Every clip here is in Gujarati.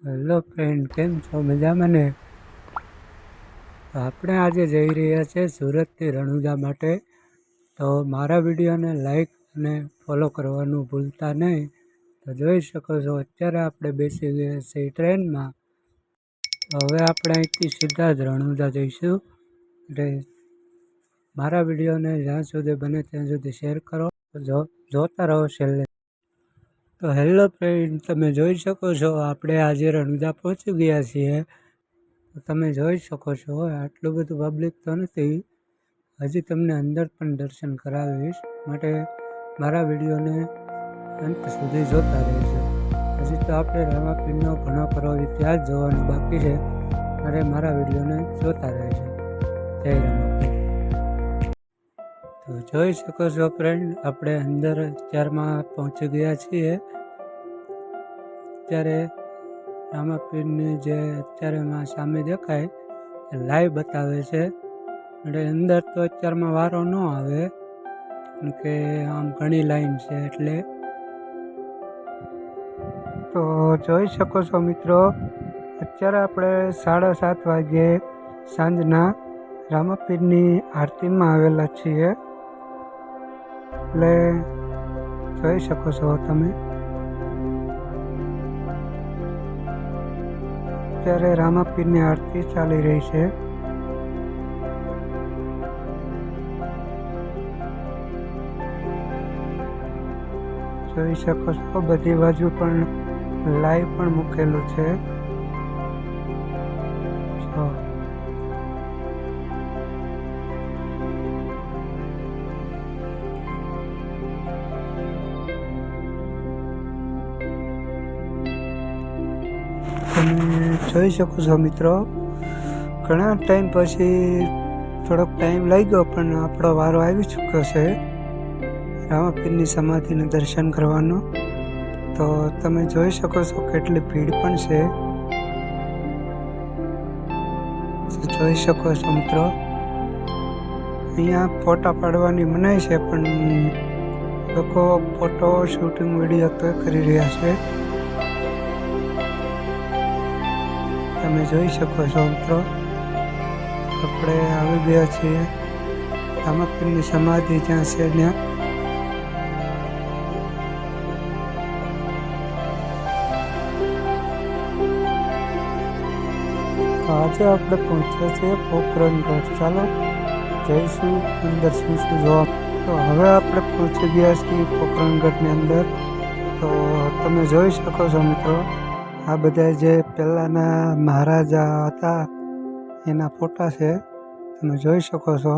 હેલો ફ્રેન્ડ, કેમ છો? મજામાં ને? તો આપણે આજે જઈ રહ્યા છીએ સુરતથી રણુજા માટે. તો મારા વિડીયોને લાઈક અને ફોલો કરવાનું ભૂલતા નહીં. તો જોઈ શકો છો અત્યારે આપણે બેસી ગયા છીએ ટ્રેનમાં. હવે આપણે અહીંથી સીધા જ રણુજા જઈશું. એટલે મારા વિડીયોને જ્યાં સુધી બને ત્યાં સુધી શેર કરો, જોતા રહો છેલ્લે. તો હેલો ફ્રેન્ડ, તમે જોઈ શકો છો આપણે આજે રણુજા પહોંચી ગયા છીએ. તો તમે જોઈ શકો છો આટલું બધું પબ્લિક તો નથી. હજી તમને અંદર પણ દર્શન કરાવીશ, માટે મારા વિડીયોને અંત સુધી જોતા રહેજો. હજી તો આપણે રામાપીરનો ઘણો ખરો ઇતિહાસ જોવાનું બાકી છે, માટે મારા વિડીયોને જોતા રહેજો. જય રામાપીર. તો જોઈ શકો છો ફ્રેન્ડ, આપણે અંદર અત્યારમાં પહોંચી ગયા છીએ. અત્યારે રામાપીરની જે અત્યારે સામે દેખાય એ લાઈવ બતાવે છે. એટલે અંદર તો અત્યારમાં વારો ન આવે, કેમ કે આમ ઘણી લાઈન છે એટલે. તો જોઈ શકો છો મિત્રો, અત્યારે આપણે 7:30 વાગ્યે સાંજના રામાપીરની આરતીમાં આવેલા છીએ. એટલે જોઈ શકો છો તમે, અત્યારે રામાપીરની આરતી ચાલી રહી છે. જોઈ શકો છો બધી બાજુ પણ લાઈવ પણ મૂકેલું છે. તમે જોઈ શકો છો મિત્રો, ઘણા ટાઈમ પછી થોડોક ટાઈમ લાગ્યો પણ આપણો વારો આવી ચૂક્યો છે રામાપીરની સમાધિનું દર્શન કરવાનો. તો તમે જોઈ શકો છો કેટલી ભીડ પણ છે. જોઈ શકો છો મિત્રો, અહીંયા ફોટા પાડવાની મનાઈ છે, પણ લોકો ફોટો શૂટિંગ વિડીયો તો કરી રહ્યા છે. તમે જોઈ શકો છો મિત્રો, આપણે આવી ગયા છીએ રામાપીરની સમાધિ જ્યાં છે ત્યાં. આજે આપણે પહોંચ્યા છીએ પોખરણગઢ. ચાલો જઈશું અંદર શું જોવા. તો હવે આપણે પહોંચી ગયા છીએ પોખરણગઢની અંદર. તો તમે જોઈ શકો છો મિત્રો, આ બધા જે પહેલાંના મહારાજા હતા એના ફોટા છે. તમે જોઈ શકો છો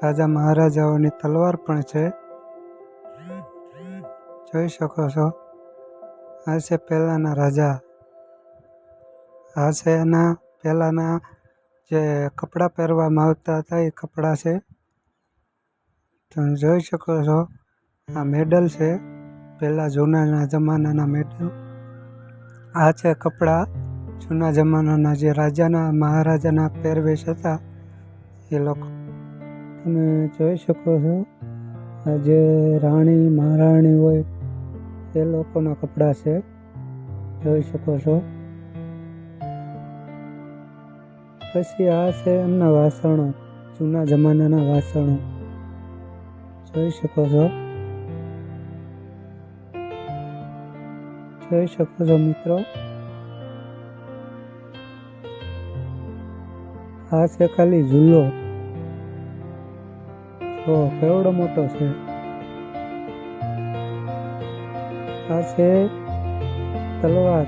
રાજા મહારાજાઓની તલવાર પણ છે. જોઈ શકો છો આ છે પહેલાંના રાજા. આ છે એના પહેલાંના જે કપડાં પહેરવામાં આવતા હતા એ કપડાં છે. તમે જોઈ શકો છો આ મેડલ છે, પહેલાં જૂના જમાનાના મેડલ. આ છે કપડાં જૂના જમાનાના જે રાજાના મહારાજાના પહેરવેશ હતા એ લોકો. તમે જોઈ શકો છો આ જે રાણી મહારાણી હોય એ લોકોના કપડાં છે. જોઈ શકો છો. પછી આ છે એમના વાસણો, જૂના જમાનાના વાસણો. જોઈ શકો છો. જોઈ શકો છો મિત્રો, આ છે ખાલી ઝૂલો. જો કેવડો મોટો છે. આ છે તલવાર,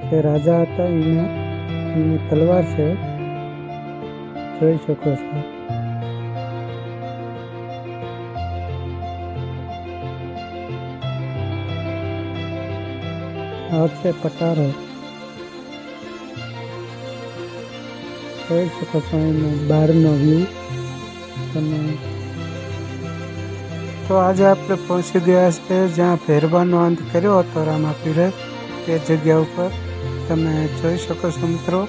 જે રાજા હતા એની તલવાર છે. જોઈ શકો છો. આ છે પટારો. જોઈ શકો છો એનો બહારનો વ્યૂ તમે. તો આજે આપણે પહોંચી ગયા છે જ્યાં ભેરવાનો અંત કર્યો હતો રામાપીરે, એ જગ્યા ઉપર. તમે જોઈ શકો છો મિત્રો,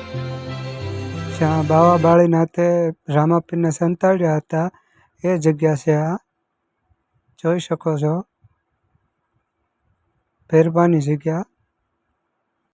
જ્યાં બાવા બાળીનાથે રામાપીરને સંતાડ્યા હતા એ જગ્યા છે આ. જોઈ શકો છો ભેરવાની જગ્યા.